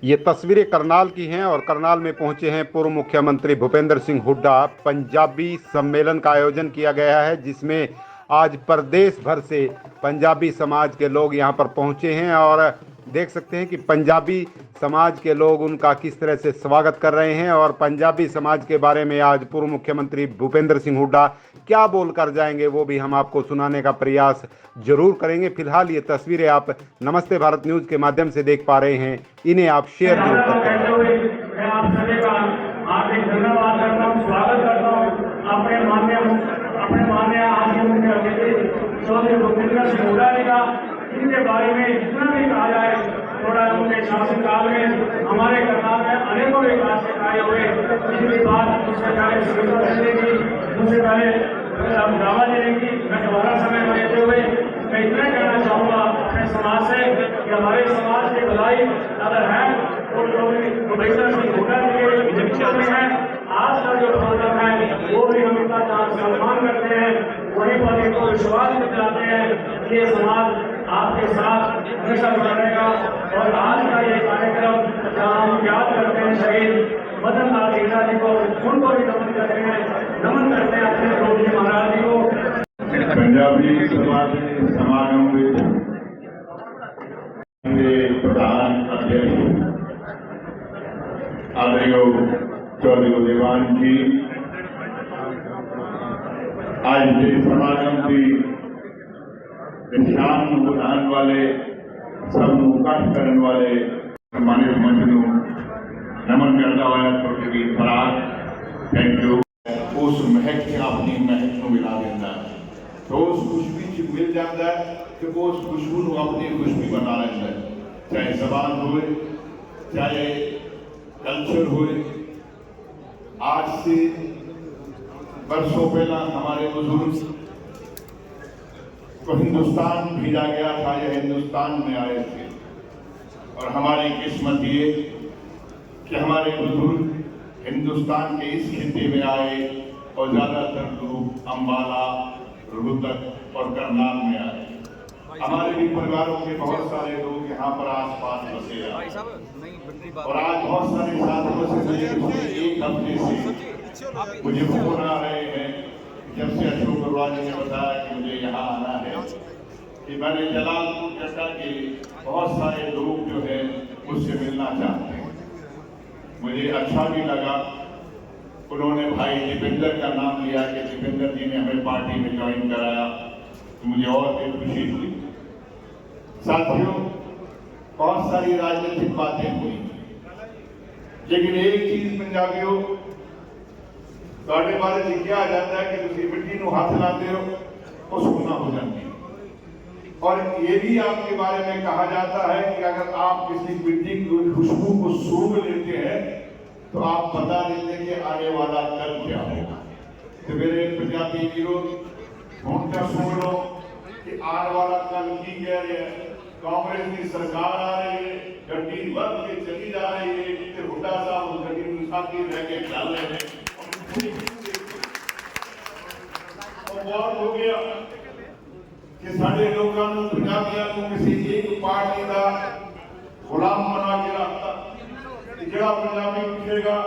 ये तस्वीरें करनाल की हैं और करनाल में पहुंचे हैं पूर्व मुख्यमंत्री भूपेंद्र सिंह हुड्डा। पंजाबी सम्मेलन का आयोजन किया गया है जिसमें आज प्रदेश भर से पंजाबी समाज के लोग यहां पर पहुंचे हैं और देख सकते हैं कि पंजाबी समाज के लोग उनका किस तरह से स्वागत कर रहे हैं और पंजाबी समाज के बारे में आज पूर्व मुख्यमंत्री भूपेंद्र सिंह हुड्डा क्या बोल कर जाएंगे वो भी हम आपको सुनाने का प्रयास जरूर करेंगे। फिलहाल ये तस्वीरें आप नमस्ते भारत न्यूज के माध्यम से देख पा रहे हैं, इन्हें आप शेयर जरूर करते रहें। मैं आप सभी का हार्दिक धन्यवाद करता हूँ, स्वागत करता हूँ। अपने माननीय आदि मुख्य अतिथि चौधरी भूपेंद्र सिंह हुड्डा जी का इनके बारे में जितना भी कहा जाए थोड़ा उनके शासनकाल में हमारे करनाल में अनेकों विकास के कार्य हुए। इनकी बात उससे पहले सुविधा देने की मुझसे पहले दावा देने की मैं दोबारा समय में लेते हुए मैं इतना कहना चाहूँगा अपने समाज से कि हमारे समाज की भलाई अगर है तो चौधरी भूपेंद्र सिंह हुड्डा जी के नेतृत्व में है। आज का जो प्रोग्राम है वो भी हम इनका जहाँ सम्मान करते हैं वहीं पर इनको विश्वास दिलाते हैं कि ये समाज आपके साथ हमेशा बना रहेगा। और आज का ये कार्यक्रम जहाँ हम याद करते हैं शहीद मदन लाल ढींगरा जी को, उनको भी नमन करते हैं अपने प्रभु जी महाराज जी को। पंजाबी समागम के प्रधान अध्यक्ष आदरणीय चौधरी उदयवान जी, आज के समागम की शान बुधान वाले सबू इकट्ठ करने वाले सम्मानित मंच को नमन करता हुआ छोटे फराग थैंक यू। उस महक ने अपनी महक को मिला देता है तो उस खुशबू मिल जाता है कि वो उस खुशबू को अपनी खुशबू बना लेता है। चाहे जबान हो चाहे कल्चर हो। आज से वर्षों पहला हमारे बुजुर्ग को हिंदुस्तान भेजा गया था, यह हिंदुस्तान में आए थे और हमारी किस्मत ये कि हमारे बुजुर्ग हिंदुस्तान के इस खित्ते में आए और ज्यादातर लोग अंबाला, रोहतक और करनाल में आए। हमारे भी परिवारों के बहुत सारे लोग यहाँ पर आसपास बसे हैं और आज बहुत सारे साथियों से एक हफ्ते से मुझे फोन आ रहे हैं जब से अशोक अरोड़ा जी ने बताया कि मुझे यहाँ आना है कि मैंने जलालपुर जैसा के बहुत सारे लोग जो है मुझसे मिलना चाहते हैं। मुझे अच्छा भी लगा। उन्होंने भाई दीपेंद्र का नाम लिया कि दीपेंद्र जी ने हमें पार्टी में ज्वाइन कराया तो मुझे और भी खुशी हुई। साथियों, बहुत सारी राजनीतिक बातें हुई लेकिन एक चीज पंजाबियों बारे से क्या आ जाता है कि तुम मिट्टी को हाथ लाते हो वो सोना हो जाती है। और ये भी आपके बारे में कहा जाता है कि अगर आप किसी मिट्टी की खुशबू को सूंघ लेते हैं तो आप पता नहीं देंगे आने वाला कल क्या होगा। तो मेरे पंजाबी वीरों ढूंढकर सुन लो कि आने वाला कल की कह रहे हैं। कांग्रेस की सरकार आ रही है, गड्डी बढ़ के चली जा रही है, हुड्डा साहब उस गड्डी में साथी रह के चल रहे हैं। और हो गया कि साढ़े लोगों को पंजाबियों को किसी एक पार्टी का गुलाम बना के रखता। जड़ा पंजाबी पूछेगा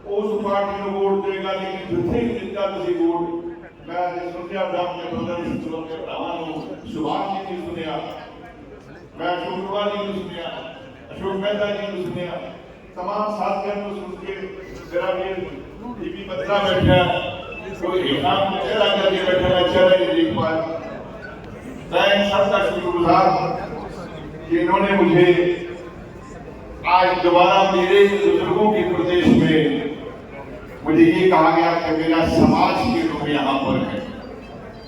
उस पार्टी को वोट देगा लेकिन जिथे जितना तुझे वोट मैं सुनिया साहब के ब्रदर सुभाष जी ने सुनिया, मैं अशोक अरोड़ा जी ने सुनिया, अशोक मेहता जी ने सुनिया, तमाम साथियों को सुन के मेरा भी टीवी बदला बैठा कोई हिसाब चेहरा करके बैठा मैं चेहरा ही देख पाया। मैं सबका शुक्रगुजार कि इन्होंने मुझे आज दोबारा मेरे बुजुर्गों के प्रदेश में मुझे ये कहा गया कि मेरा समाज के लोग यहाँ पर है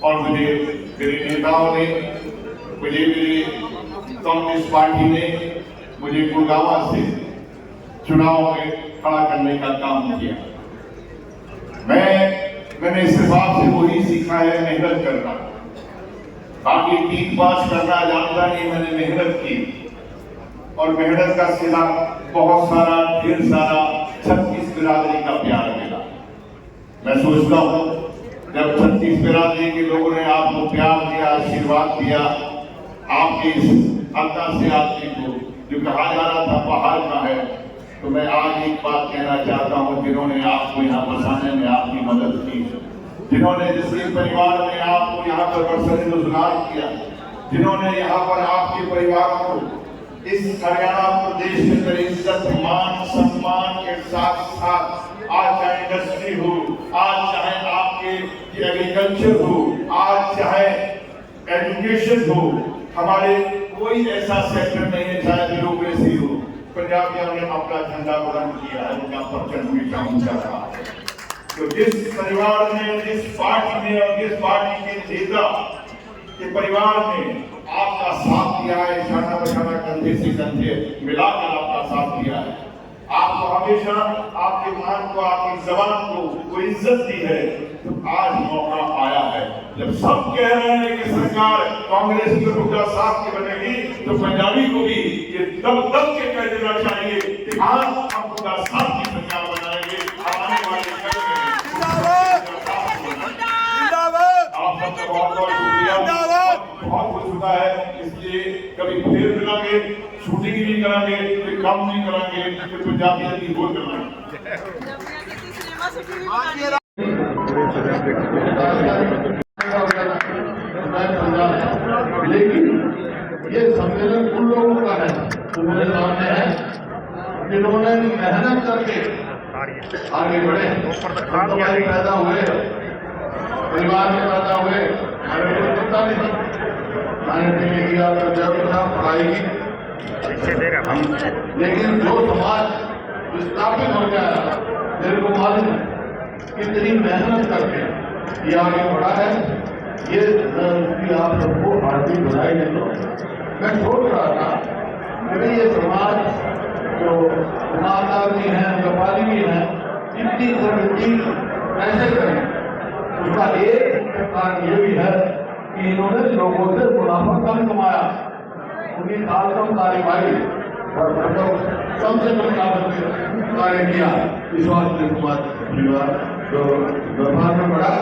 और मुझे मेरे नेताओं ने मुझे मेरे कांग्रेस पार्टी ने मुझे गुड़गावा से चुनाव में खड़ा करने का काम किया। मैंने इस हिसाब से वही सीखा है मेहनत करना। बाकी टीम पास करना जानता नहीं, मैंने मेहनत की और मेहनत का सिला बहुत सारा ढेर सारा 36 बिरादरी का प्यार मिला। मैं सोचता हूँ जब 36 बिरादरी के लोगों ने आपको प्यार दिया, आशीर्वाद दिया, आपके इस हत्या से आदमी को जो कहा जा रहा था बाहर का है तो मैं आज एक बात कहना चाहता हूं, जिन्होंने आपको यहाँ बसाने में आपकी मदद की, जिन्होंने जिस परिवार ने आपको यहाँ पर बरसने रोजगार किया, जिन्होंने यहाँ पर आपके परिवार को इस हरियाणा प्रदेश के अंदर इज्जत मान सम्मान के साथ साथ आज चाहे इंडस्ट्री हो, आज चाहे आपके एग्रीकल्चर हो, आज चाहे एजुकेशन हो, हमारे कोई ऐसा सेक्टर नहीं है चाहे ब्यूरोक्रेसी हो, पंजाबियों ने अपना झंडा बुलंद किया है, उनका परचम हमेशा ऊंचा रहा है। तो जिस परिवार ने, जिस पार्टी ने और जिस पार्टी के नेता के परिवार ने आपका साथ दिया है, इशारा बशारा कंधे से कंधे मिलाकर आपका साथ दिया है, आपको हमेशा आपके मान को, आपकी जबान को वो इज्जत दी है, तो आज मौका आया है जब सब कह रहे हैं कि सरकार कांग्रेस की हुड्डा साहब की बनेगी, तो पंजाबी को भी ये दब दब के कह देना चाहिए कि हाँ, हम हुड्डा साहब की सरकार बनाएंगे। आने वाले समय में आप सबका बहुत बहुत शुक्रिया, बहुत कुछ होता है, इसलिए कभी फिर मिलेंगे, शूटिंग नहीं करांगे, फिर काम नहीं करांगे, फिर पंजाबी की बोल करांगे। लेकिन ये सम्मेलन उन लोगों का है जो मेरे सामने है, जिन्होंने मेहनत करके आगे बढ़े, पैदा हुए, परिवार में पैदा हुए, हमें कोई पता नहीं, मैंने किया जरूर था पढ़ाई की, लेकिन जो समाज स्थापित हो गया मेरे को मालूम कितनी मेहनत करके ये आगे बढ़ा है, ये उसकी आप सबको हार्दिक बधाई दे दो। मैं सोच रहा था कि ये समाज जो ईमानदार भी है, व्यापारी भी है, इतनी प्रगति कैसे करें, उसका एक कारण ये भी है कि इन्होंने लोगों से मुनाफा कम कमाया, उन्हीं साल कम कार्यवाही और कम से कम लागत में कार्य किया। इस बात के समाज परिवार जो व्यवहार में बढ़ा,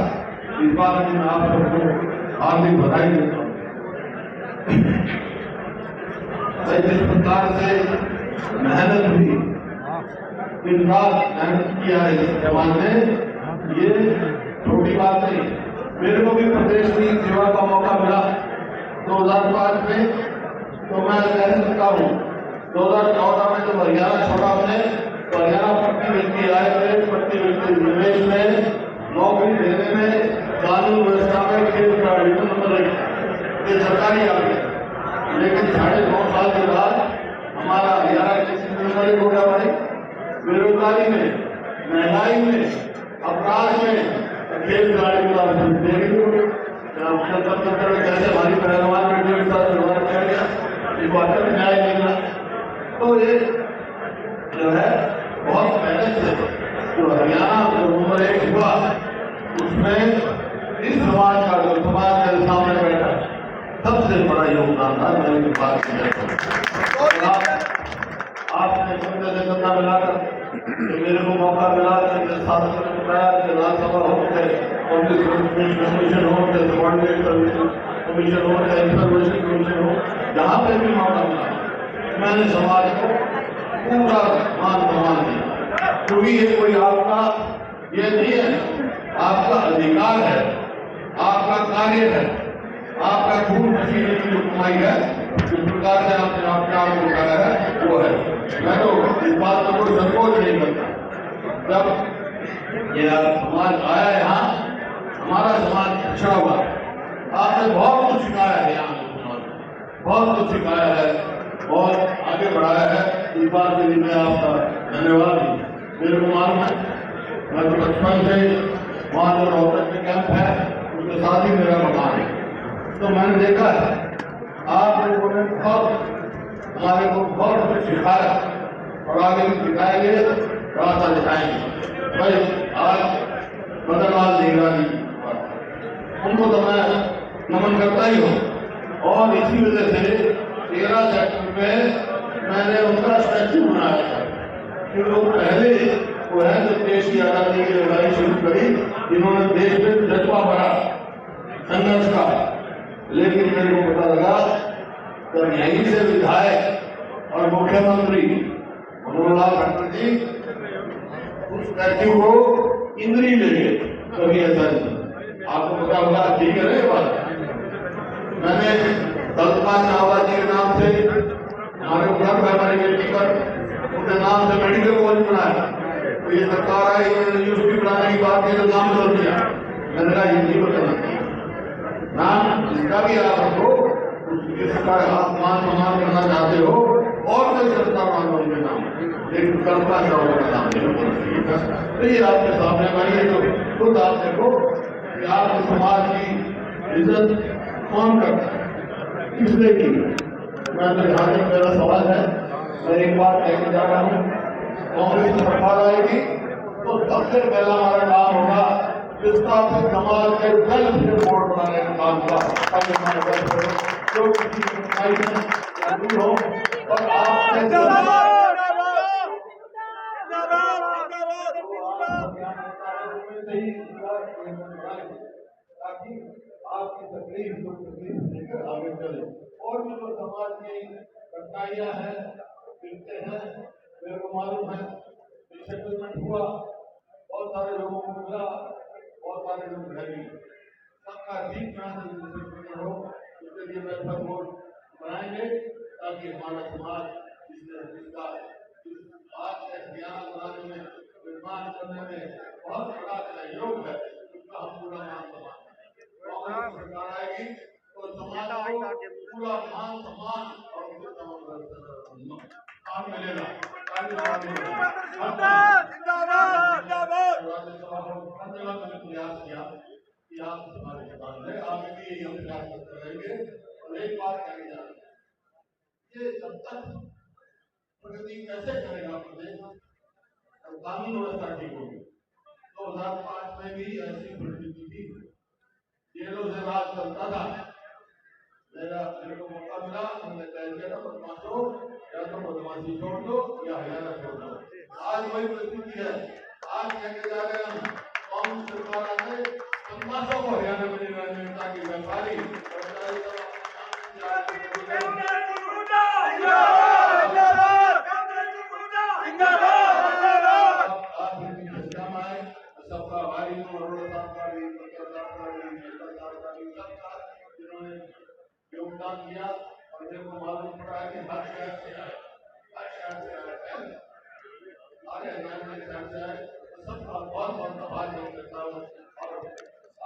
इस बात में आप सबको हार्दिक बधाई देता हूँ। जिस प्रकार से मेहनत हुई, दिन रात मेहनत किया है इस जवान ने, ये छोटी बात नहीं। मेरे को भी प्रदेश की सेवा का मौका मिला 2005 में, तो मैं कह सकता हूँ 2014 में जब हरियाणा छोड़ा हमने, तो हरियाणा प्रति व्यक्ति आए थे, प्रति व्यक्ति निवेश में, नौकरी देने में, कानून व्यवस्था में, खेल खिलाड़ी में नंबर 1 ये सरकारी आ गई। लेकिन 9.5 साल के बाद हमारा हरियाणा के हो गया भाई, बेरोजगारी में, महंगाई में, अपराध में, खेल खिलाड़ी को कैसे हमारी पहलवान में 1.5 साल व्यवहार किया गया, इस बात का न्याय मिलना। तो ये जो है बहुत मेहनत से जो हरियाणा जो नंबर 1 हुआ, उसमें इस समाज का जो समाज मेरे सामने बैठा सबसे बड़ा योगदान था। मैंने बात किया आपने करना मिलाकर मेरे को मौका मिला, मेरे साथियों ने बताया कि राज्यसभा हो गए, कमीशन हो गए, सबॉर्डिनेट कमीशन हो गए, इंफॉर्मेशन कमीशन हो, जहाँ पे भी मौका मिला मैंने समाज को पूरा मान सम्मान दिया, क्योंकि ये कोई आपका ये नहीं है, आपका अधिकार है, आपका कार्य है, आपका खून पसीने की जो कमाई है, जिस प्रकार से आपने आपके आप को कहा है वो है। मैं तो इस बात में कोई संकोच नहीं करता। जब ये समाज आया यहाँ, हमारा समाज पिछड़ा हुआ, आपने बहुत कुछ सिखाया है, यहाँ बहुत कुछ सिखाया है और आगे बढ़ाया है। इस बात के लिए मैं आपका धन्यवाद हूँ। मेरे को मालूम है, मैं तो बचपन से वहाँ जो रोहतक में कैंप है उसके साथ ही मेरा मकान है, तो मैंने देखा है आप लोगों ने बहुत हमारे को बहुत कुछ सिखाया और आगे भी सिखाएंगे, रास्ता दिखाएंगे। भाई आज बदलाव देगा नहीं, उनको तो मैं नमन करता ही हूँ और इसी वजह से 13 सेक्टर में मैंने उनका स्टैच्यू बनाया था, क्योंकि वो पहले वो है जो देश की आजादी की लड़ाई शुरू करी, जिन्होंने देश में जज्बा बढ़ा संघर्ष का। लेकिन मेरे को पता लगा जब यहीं से विधायक और मुख्यमंत्री मनोहर लाल खट्टर जी जी उस कैदी को इंद्री ले गए, कभी ऐसा नहीं। आपको पता होगा, ठीक है ना ये बात। मैंने कल्पना चावला जी के नाम से हमारे उपलब्ध है, हमारी बेटी पर उनके नाम से मेडिकल कॉलेज बनाया। तो ये सरकार आई, यूनिवर्सिटी बनाने की बात, ये तो नाम बदल दिया। मैंने कहा ये नहीं बदलना चाहिए, नाम जिसका भी आप रखो जिसका आप मान सम्मान करना चाहते हो, और कोई सरकार मांगो उनके नाम, लेकिन कल्पना चावला का नाम नहीं होना चाहिए। तो ये आपके सामने भाई, ये तो खुद आप देखो कि आपके समाज की इज्जत कौन करता है, किसने की। मैं तो जहां तक मेरा सवाल है, मैं एक बात कहने जा रहा हूँ, कांग्रेस की सरकार आएगी तो सबसे पहला हमारा काम होगा जिसका अपने समाज के दल से वोट बनाने का काम का, ताकि हमारे दल से जो किसी कठिनाई में दूर हो और आपके ताकि आपकी तकलीफ दुख तकलीफ लेकर आगे चले। और भी जो समाज की कठिनाइयां हैं, दिखते हैं, मेरे को मालूम है सेटलमेंट हुआ, बहुत सारे लोगों को मिला, बहुत सारे लोग रह गए, सबका ठीक तरह हो, उसके लिए बेहतर वोट बनाएंगे ताकि हमारा समाज जिसका आज के ज्ञान बनाने में, निर्माण करने में बहुत बड़ा सहयोग है, उसका हम पूरा मान सम्मान कांग्रेस सरकार आएगी तो समाज को पूरा मान सम्मान और काम मिलेगा। मैंने प्रयास किया कि आप हमारे साथ हैं, आगे भी यही हम प्रयास करते रहेंगे। और एक बात कहनी जा रही है, ये जब तक प्रगति कैसे करेगा प्रदेश, कानून व्यवस्था ठीक होगी। 2005 में भी ऐसी परिस्थिति थी, जेलों से राज चलता था। मेरे को मौका मिला, हमने तय किया था बदमाशों या तो बदमाशी छोड़ दो या हरियाणा छोड़ दो। आज वही परिस्थिति है। आज कहते जा रहे हैं हम, कांग्रेस सरकार ने बदमाशों को हरियाणा में नहीं रहने देता कि व्यापारी सबका भारी जिन्होंने योगदान दिया, और मेरे को मालूम पड़ा है कि हर शहर से आए, हर शहर से आए, सारे हरियाणा के शहर से आए, सबका बहुत बहुत आभार व्यक्त करता हूँ। और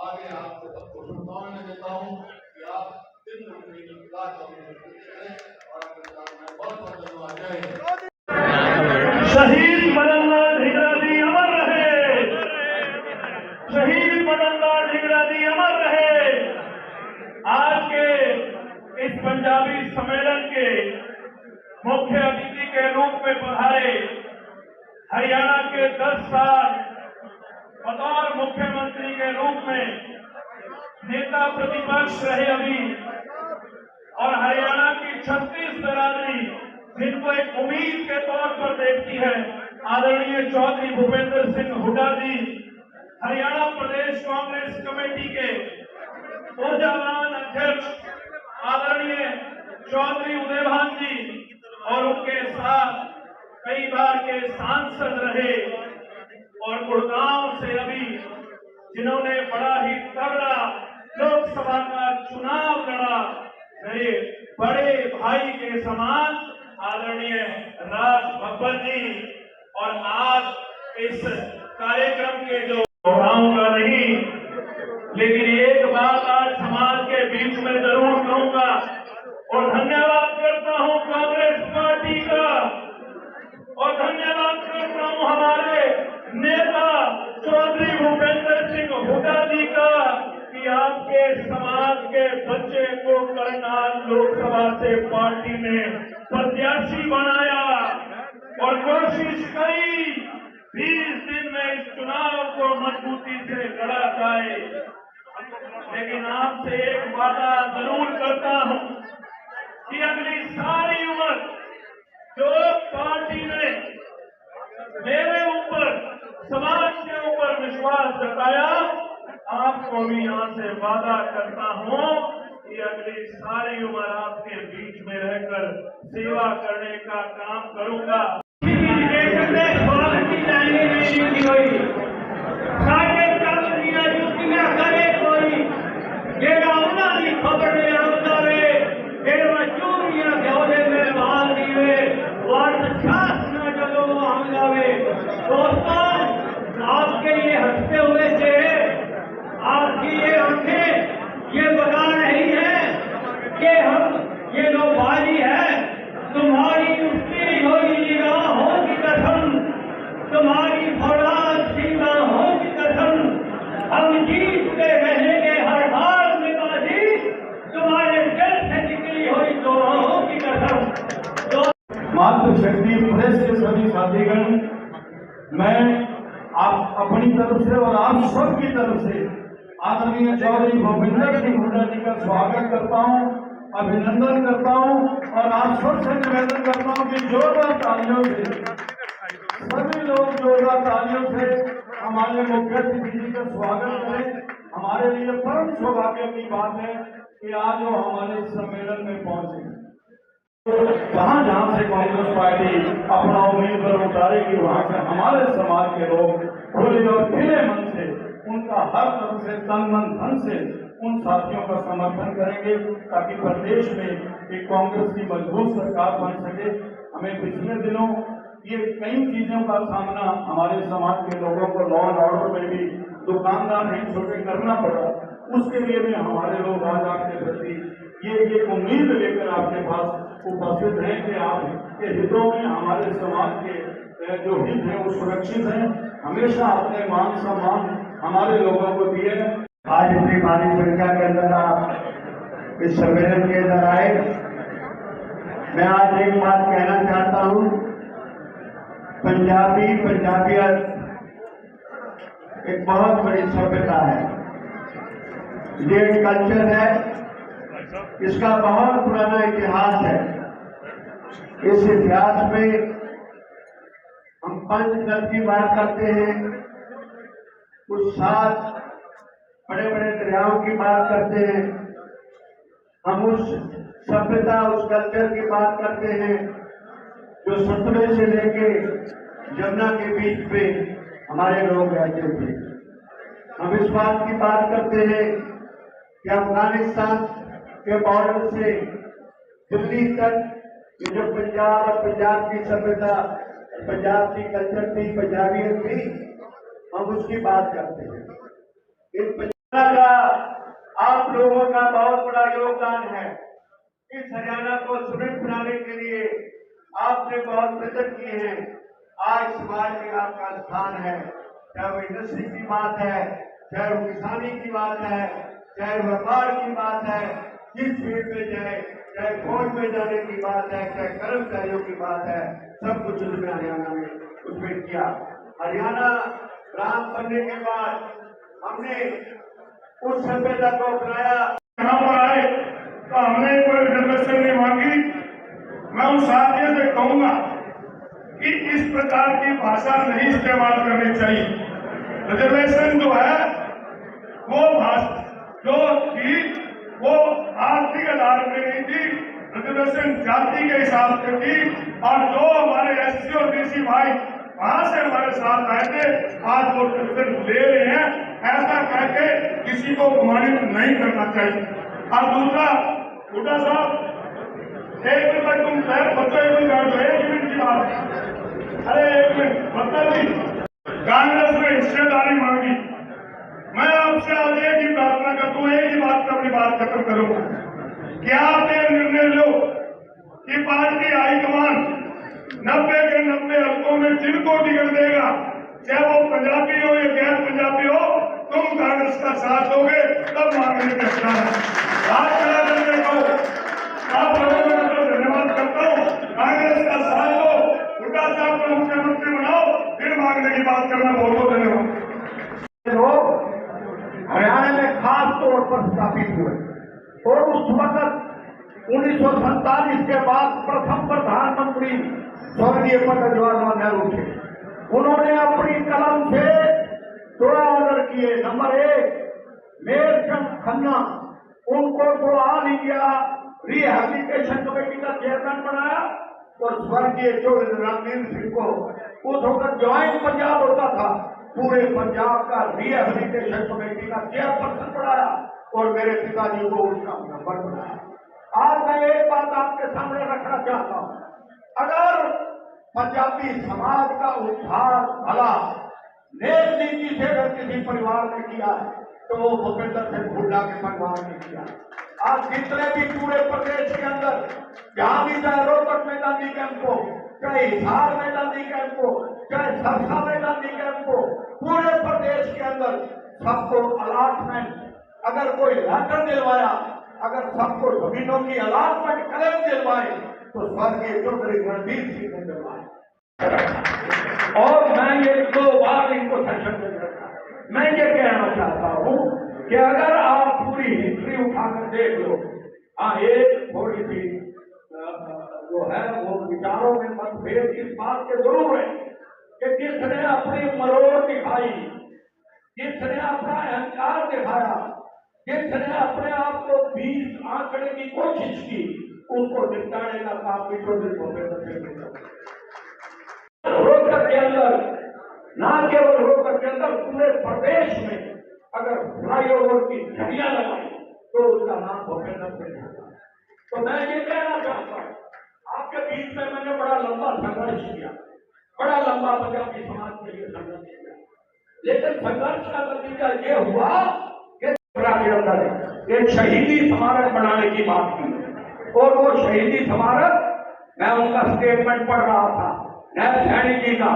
आगे आपको सबको शुभकामनाएं देता हूँ कि आप दिन रात और बहुत बहुत धन्यवाद। जय हिंद। शहीद मदन लाल धिंगरा जी अमर रहे, शहीद मदन लाल धिंगरा जी अमर रहे। आज के इस पंजाबी सम्मेलन के मुख्य अतिथि के रूप में पधारे हरियाणा के 10 साल बतौर मुख्यमंत्री के रूप में नेता प्रतिपक्ष रहे अभी, और हरियाणा की 36 बिरादरी जिनको एक उम्मीद के तौर पर देखती है, आदरणीय चौधरी भूपेंद्र सिंह हुड्डा जी, हरियाणा प्रदेश कांग्रेस कमेटी के ऊर्जावान अध्यक्ष आदरणीय चौधरी उदयभान जी, और उनके साथ कई बार के सांसद रहे, और गुड़गांव से अभी जिन्होंने बड़ा ही तगड़ा लोकसभा का चुनाव लड़ा, मेरे बड़े भाई के समान आदरणीय राज बब्बर जी। और आज इस कार्यक्रम के जो दोहराऊंगा नहीं, लेकिन एक बात आज समाज के बीच में जरूर कहूंगा, और धन्यवाद करता हूं कांग्रेस पार्टी का, और धन्यवाद करता हूं हमारे नेता चौधरी भूपेंद्र सिंह हुड्डा जी का, कि आपके समाज के बच्चे को करनाल लोकसभा से पार्टी ने प्रत्याशी बनाया, और कोशिश करी 20 दिन में इस चुनाव को मजबूती से लड़ा जाए। लेकिन आपसे एक वादा जरूर करता हूं कि अगली सारी उम्र जो पार्टी ने मेरे ऊपर, समाज के ऊपर विश्वास जताया, आपको भी यहां से वादा करता हूं कि अगली सारी उम्र आपके बीच में रहकर सेवा करने का काम करूंगा। साथीगण, मैं आप अपनी तरफ से और आप सब की तरफ से आदरणीय चौधरी भूपेंद्र सिंह हुड्डा जी का स्वागत करता हूं, अभिनंदन करता हूं और आप सबसे निवेदन करता हूं कि जोरदार तालियों से सभी लोग जोरदार तालियों से हमारे मुख्य अतिथि जी का स्वागत करें। हमारे लिए परम सौभाग्य की बात है कि आज वो हमारे सम्मेलन में पहुंचे। जहां जहां से कांग्रेस पार्टी अपना उम्मीदवार उतारेगी, वहां से हमारे समाज के लोग खुले और खिले मन से उनका हर तरह से तन मन धन से उन साथियों का समर्थन करेंगे, ताकि प्रदेश में एक कांग्रेस की मजबूत सरकार बन सके। हमें पिछले दिनों ये कई चीजों का सामना हमारे समाज के लोगों को लॉ एंड ऑर्डर में भी दुकानदार नहीं छोटे करना पड़ा। उसके लिए भी हमारे लोग आज आपके प्रति ये उम्मीद लेकर आपके पास उपस्थित हैं कि आपके हितों में हमारे समाज के जो हित हैं वो सुरक्षित हैं। हमेशा अपने मान सम्मान हमारे लोगों को दिए। आज इतनी भारी संख्या के अंदर आप इस सम्मेलन के अंदर आए। मैं आज एक बात कहना चाहता हूं, पंजाबियत एक बहुत बड़ी सभ्यता है, ये एक कल्चर है, इसका बहुत पुराना इतिहास है। इस इतिहास में हम पंचनद की बात करते हैं, कुछ 7 बड़े बड़े दरियाओं की बात करते हैं, हम उस सभ्यता उस कल्चर की बात करते हैं जो सतलुज से लेके यमुना के बीच पे हमारे लोग रहते थे। हम इस बात की बात करते हैं कि अफगानिस्तान के बॉर्डर से दिल्ली तक ये जो पंजाब और पंजाब की सभ्यता, पंजाब की कल्चर थी, पंजाबियत थी, हम उसकी बात करते हैं। इस पंजाब का आप लोगों का बहुत बड़ा योगदान है। इस हरियाणा को सुदृढ़ बनाने के लिए आपने बहुत प्रयत्न किए हैं। आज समाज में आपका स्थान है, चाहे वो इंडस्ट्री की बात है, चाहे वो किसानी की बात है, चाहे व्यापार की बात है, जिस फील्ड में जाए, चाहे फौज में जाने की बात है, चाहे कर्मचारियों की बात है, सब कुछ उसमें हरियाणा में उसमें किया। हरियाणा राम बनने के बाद हमने उस सभ्यता को अपनाया। यहाँ पर आए तो हमने कोई रिजर्वेशन नहीं मांगी। मैं उन साथियों से कहूंगा कि इस प्रकार की भाषा नहीं इस्तेमाल करनी चाहिए। रिजर्वेशन जो है वो भाषा जो थी वो आर्थिक आधार पर नहीं थी, रिजर्वेशन जाति के हिसाब से थी। और जो हमारे एससी और बीसी भाई वहां से हमारे साथ आए थे, आज वो रिजर्वेशन ले रहे हैं। ऐसा करके किसी को अपमानित नहीं करना चाहिए। और दूसरा, हुड्डा साहब, एक मिनट तक तुम बच्चों एक मिनट की बात, अरे एक मिनट मतलब जी, कांग्रेस में हिस्सेदारी मांगी। मैं आपसे आज एक ही प्रार्थना करता हूँ, एक ही बात पर अपनी बात खत्म करूंगा। क्या आप ये निर्णय लो कि पार्टी हाईकमान 90 के 90 हल्कों में जिनको टिकट देगा, चाहे वो पंजाबी हो या गैर पंजाबी हो, तुम कांग्रेस का साथ दोगे, तब मांगने का स्थान है। आज चला करने को आप लोगों को धन्यवाद करता हूँ। कांग्रेस का साथ दो, हुड्डा साहब को मुख्यमंत्री बनाओ, फिर मांगने की बात करना। बहुत बहुत धन्यवाद। लोग हरियाणा में खास तौर पर स्थापित हुए और उस वक्त 1947 के बाद प्रथम प्रधानमंत्री स्वर्गीय पंडित जवाहरलाल नेहरू थे। उन्होंने अपनी कलम से 2 ऑर्डर किए। नंबर 1, मेरचंद खन्ना, उनको तो ऑल इंडिया रिहेबिलिटेशन कमेटी का चेयरमैन बनाया और स्वर्गीय चौधरी रणवीर सिंह को उस वक्त ज्वाइंट पंजाब होता था, पूरे पंजाब का रिहेबिलिटेशन कमेटी का चेयरपर्सन बनाया और मेरे पिताजी को उसका मेंबर बनाया। आज मैं एक बात आपके सामने रखना चाहता हूं, अगर पंजाबी समाज का उद्धार भला नेक नीति से अगर किसी परिवार ने किया है तो वो भूपेंद्र सिंह हुड्डा के परिवार ने किया। आज जितने भी पूरे प्रदेश के अंदर जहां भी चाहे रोहतक में गांधी कैंप हो, चाहे हिसार में गांधी कैंप हो, चाहे सरसा में गांधी कैंप हो, पूरे प्रदेश के अंदर सबको अलॉटमेंट, अगर कोई लेटर दिलवाया, अगर सबको जमीनों की अलॉटमेंट क्लेम दिलवाए तो स्वर्गीय चौधरी रणवीर सिंह ने दिलवाए। कि अगर आप पूरी हिस्ट्री उठाकर देख लो, हाँ एक थोड़ी सी जो है वो विचारों में मतभेद इस बात के जरूर है कि किसने अपनी मरोड़ दिखाई, जिसने अपना अहंकार दिखाया, जिसने अपने आप को 20 आंकड़े की कोशिश की, उसको निपटाने का काम रोहतक के अंदर, न केवल रोहतक के अंदर पूरे प्रदेश में अगर फ्लाईओवर की झड़ियां लगाई तो उसका नाम भूपेंद्र सिंह होगा। तो मैं ये कहना चाहता हूँ, आपके बीच में मैंने बड़ा लंबा संघर्ष किया, बड़ा लंबा पंजाबी समाज के लिए संघर्ष किया, लेकिन संघर्ष का नतीजा ये हुआ कि के अंदर एक शहीदी स्मारक बनाने की बात की, और वो शहीदी स्मारक, मैं उनका स्टेटमेंट पढ़ रहा था नैब सैनी जी का,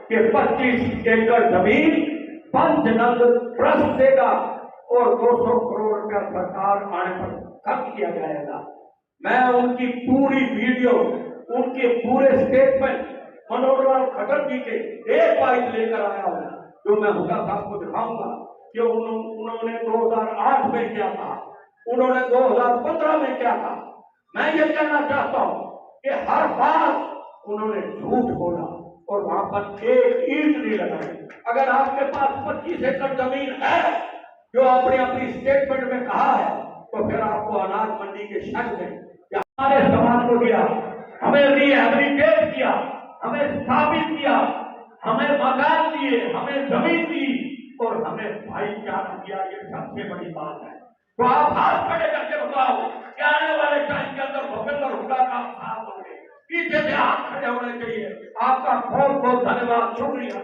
कि 25 एकड़ जमीन पंचनंद ट्रस्ट देगा और 200 करोड़ रुपया सरकार आने पर खर्च किया जाएगा। मैं उनकी पूरी वीडियो, उनके पूरे स्टेटमेंट मनोहर लाल खट्टर जी के एक बाइट लेकर आया हूं, जो मैं हुड्डा साहब को दिखाऊंगा कि उन्होंने 2008 में क्या कहा, उन्होंने 2015 में क्या कहा। मैं ये कहना चाहता हूं कि हर बार उन्होंने झूठ बोला और वहां पर एक ईंट नहीं लगाई। अगर आपके पास 25 एकड़ जमीन है जो आपने अपनी स्टेटमेंट में कहा है, तो फिर आपको अनाज मंडी के शक में हमारे समाज को दिया, हमें रिहेबिलिटेट किया, हमें स्थापित किया, हमें मकान दिए, हमें जमीन दी और हमें भाईचारा दिया। ये सबसे बड़ी बात है। तो आप हाथ खड़े करके बताओ कि आने वाले टाइम के अंदर भूपेंद्र हुड्डा का साथ होंगे, पीछे से हाथ खड़े होने चाहिए। आपका बहुत बहुत धन्यवाद, शुक्रिया।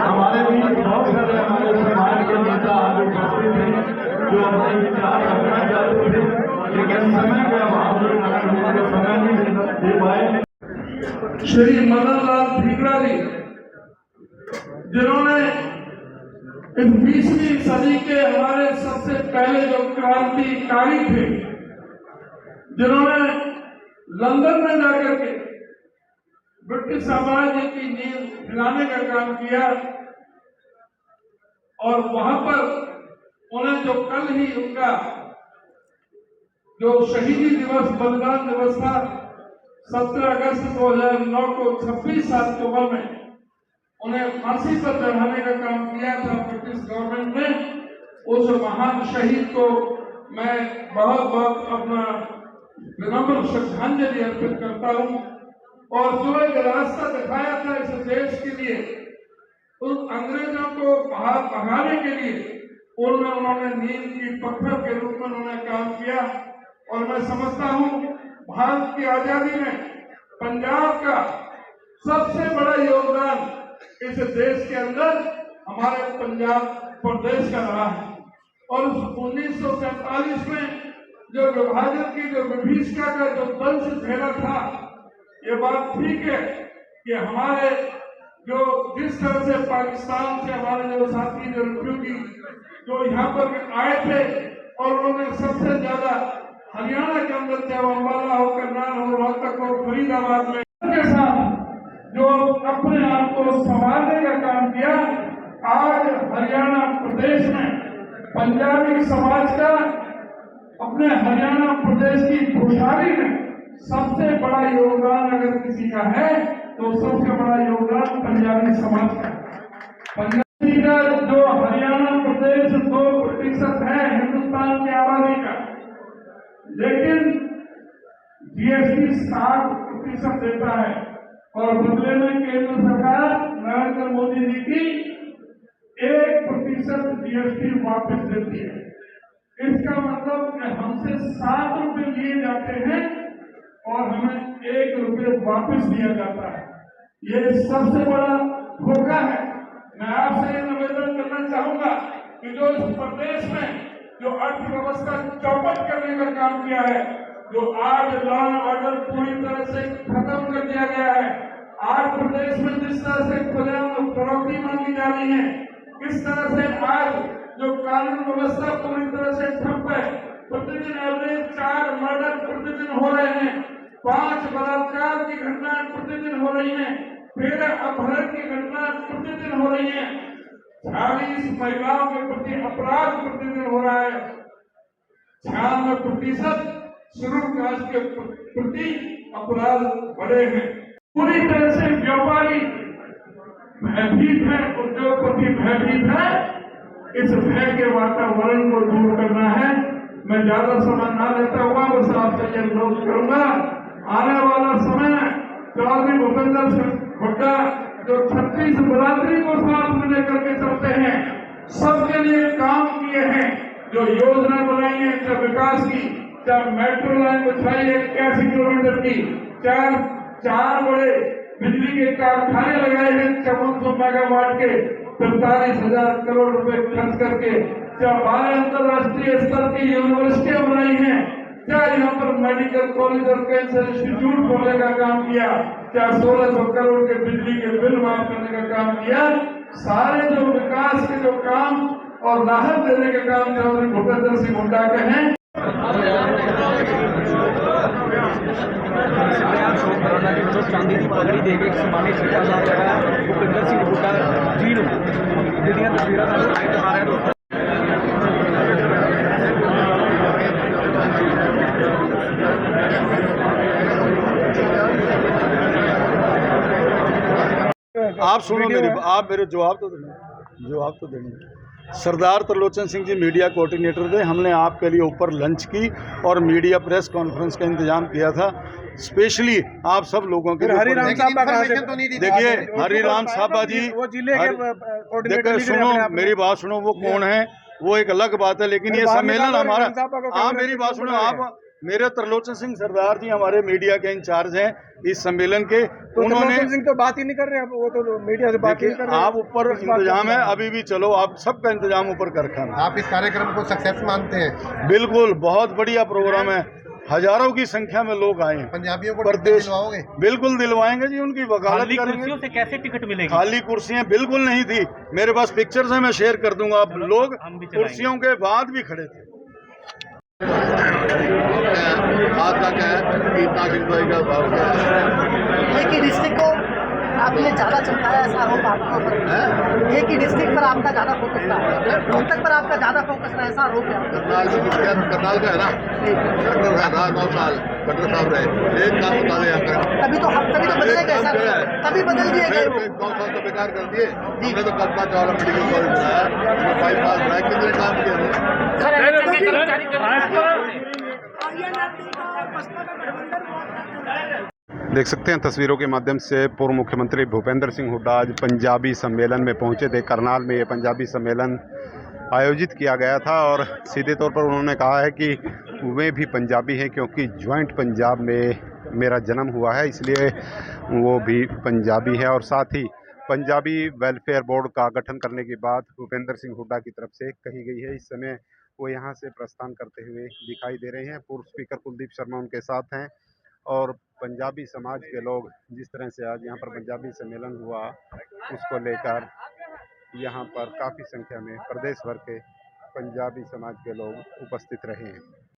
हमारे बीच बहुत सारे हमारे समाज के नेता आगे उपस्थित हैं जो अपने विचार रखना चाहते थे, लेकिन समय के अभाव में समय नहीं दे पाए। श्री मदन लाल ठीकरा जी, जिन्होंने इस 20वीं सदी के हमारे सबसे पहले जो क्रांतिकारी थे, जिन्होंने लंदन में जाकर के ब्रिटिश साम्राज्य की नींव हिलाने का काम किया, और वहां पर उन्हें जो कल ही उनका जो शहीदी दिवस, बलिदान दिवस था, 17 अगस्त 2009 को 26 अक्टूबर में उन्हें फांसी पर चढ़ाने का काम किया था ब्रिटिश गवर्नमेंट ने। उस महान शहीद को मैं बहुत बहुत अपना विनम्र श्रद्धांजलि अर्पित करता हूं। और जो एक रास्ता दिखाया था इस देश के लिए, उन अंग्रेजों को भगाने के लिए उन्होंने नींव की पत्थर के रूप में उन्होंने काम किया। और मैं समझता हूं भारत की आजादी में पंजाब का सबसे बड़ा योगदान इस देश के अंदर हमारे पंजाब प्रदेश का रहा है। और 1947 में जो विभाजन की जो विभीषिका का जो दंश झेला था, ये बात ठीक है कि हमारे जो जिस तरह से पाकिस्तान से हमारे जो साथी जो रिफ्यूजी जो यहाँ पर आए थे, और उन्होंने सबसे ज्यादा हरियाणा के अंदर, चाहे वो अम्बाला हो, करनाल हो, रोहतक हो, फरीदाबाद में के साथ जो अपने आप को संभालने का काम किया, आज हरियाणा प्रदेश में पंजाबी समाज का अपने हरियाणा प्रदेश की खुशहाली में सबसे बड़ा योगदान अगर किसी का है तो सबसे बड़ा योगदान पंजाबी समाज का। पंजाबी का जो हरियाणा प्रदेश 2% है हिंदुस्तान की आबादी का, लेकिन जीएसटी 7% देता है, और बदले में केंद्र सरकार नरेंद्र मोदी जी की 1% जीएसटी वापस देती है। इसका मतलब कि हमसे 7 रुपए लिए जाते हैं और हमें 1 रुपये वापस दिया जाता है। ये सबसे बड़ा धोखा है। मैं आपसे ये निवेदन करना चाहूंगा कि जो इस प्रदेश में जो अर्थव्यवस्था चौपट करने का काम किया है, जो आज लॉ एंड ऑर्डर पूरी तरह से खत्म कर दिया गया है, आज प्रदेश में जिस तरह से खुलेआम फरोख्ती मांगी जा रही है, किस तरह से आज जो कानून व्यवस्था पूरी तरह से ठप है, प्रतिदिन एवरेज 4 मर्डर प्रतिदिन हो रहे हैं, 5 बलात्कार की घटनाएं प्रतिदिन हो रही हैं, फिर अपहरण की घटना प्रतिदिन हो रही है। 40 महिलाओं के प्रति अपराध प्रतिदिन हो रहा है। 96% शेड्यूल कास्ट के प्रति अपराध बढ़े हैं। पूरी तरह से व्यापारी भयभीत है, उद्योगपति भयभीत है। इस भय के वातावरण को दूर करना है। मैं ज्यादा समय ना लेता हुआ बस आपसे ये अनुरोध करूंगा, आने वाला समय चौधरी भूपेंद्र सिंह हुड्डा जो 36 बरादरी को साथ में लेकर के चलते हैं, सबके लिए काम किए हैं, जो योजना बनाई है, चाहे विकास की, चाहे मेट्रो लाइन बिछाई है 81 किलोमीटर की, चार बड़े बिजली के कारखाने लगाए हैं 5400 मेगावाट के 45,000 करोड़ रुपए खर्च करके, क्या 12 अंतर्राष्ट्रीय स्तर की यूनिवर्सिटियां बनाई हैं, क्या यहाँ पर मेडिकल कॉलेज और कैंसर इंस्टीट्यूट खोलने का काम किया, क्या 1600 करोड़ के बिजली के बिल माफ करने का काम किया। सारे जो विकास के जो काम और राहत देने के काम चौधरी भूपेंद्र सिंह हुड्डा के हैं। चांदी की पगड़ी देके सम्मानित किया जा रहा है। भूपेंद्र सिंह हुड्डा जी ਦੀਆਂ ਤਸਵੀਰਾਂ ਤੁਹਾਨੂੰ ਦਿਖਾ ਰਹੇ ਹਾਂ। आप सुनो आप मेरे जवाब तो देंगे। सरदार त्रिलोचन सिंह जी मीडिया कोऑर्डिनेटर थे। हमने आपके लिए ऊपर लंच की और मीडिया प्रेस कॉन्फ्रेंस का इंतजाम किया था स्पेशली आप सब लोगों के लिए। हरिराम साहबा देखिए हरिराम साहबा जी वो जिले के देखिए सुनो मेरी बात सुनो, वो कौन है वो एक अलग बात है, लेकिन ये सम्मेलन हमारा। आप मेरी बात सुनो, आप मेरे त्रिलोचन सिंह सरदार जी हमारे मीडिया के इंचार्ज हैं इस सम्मेलन के। उन्होंने सिंह तो बात ही नहीं कर रहे, वो तो मीडिया से बात नहीं कर रहे। आप ऊपर इंतजाम है अभी भी, चलो आप सबका इंतजाम ऊपर कर रखा है। आप इस कार्यक्रम को सक्सेस मानते हैं? बिल्कुल, बहुत बढ़िया प्रोग्राम है, हजारों की संख्या में लोग आए हैं। पंजाबियों को प्रदेश दिलवाओगे? बिल्कुल दिलवाएंगे जी, उनकी वकालत करेंगे। कुर्सियों से कैसे टिकट मिलेगी? खाली कुर्सियां बिल्कुल नहीं थी, मेरे पास पिक्चर्स हैं, मैं शेयर कर दूंगा। आप लोग कुर्सियों के बाद भी खड़े थे। आज तक है कीर्तना सिंह का भाव क्या है? एक ही डिस्ट्रिक्ट को आपने ज्यादा चमकाया, ऐसा आरोप आपके ऊपर। एक ही डिस्ट्रिक्ट पर आपका ज्यादा फोकस रहा है, रोहतक पर आपका ज्यादा फोकस रहा है, ऐसा आरोप है। करनाल का है ना, खट्टर रहा 9 साल, खट्टर साहब रहे, एक काम बता दें यहाँ का। तभी तो बदले गए सर, तभी बदल दिए गए वो। 9 साल तो बेकार कर दिए। हमने तो कल्पना चावला मेडिकल कॉलेज बनाया, 5 साल बनाया, कितने काम किया? देख सकते हैं तस्वीरों के माध्यम से पूर्व मुख्यमंत्री भूपेंद्र सिंह हुड्डा आज पंजाबी सम्मेलन में पहुंचे थे। करनाल में ये पंजाबी सम्मेलन आयोजित किया गया था और सीधे तौर पर उन्होंने कहा है कि वे भी पंजाबी हैं क्योंकि ज्वाइंट पंजाब में मेरा जन्म हुआ है, इसलिए वो भी पंजाबी है। और साथ ही पंजाबी वेलफेयर बोर्ड का गठन करने की बात भूपेंद्र सिंह हुड्डा की तरफ से कही गई है। इस समय वो यहाँ से प्रस्थान करते हुए दिखाई दे रहे हैं। पूर्व स्पीकर कुलदीप शर्मा उनके साथ हैं और पंजाबी समाज के लोग जिस तरह से आज यहाँ पर पंजाबी सम्मेलन हुआ उसको लेकर यहाँ पर काफ़ी संख्या में प्रदेश भर के पंजाबी समाज के लोग उपस्थित रहे हैं।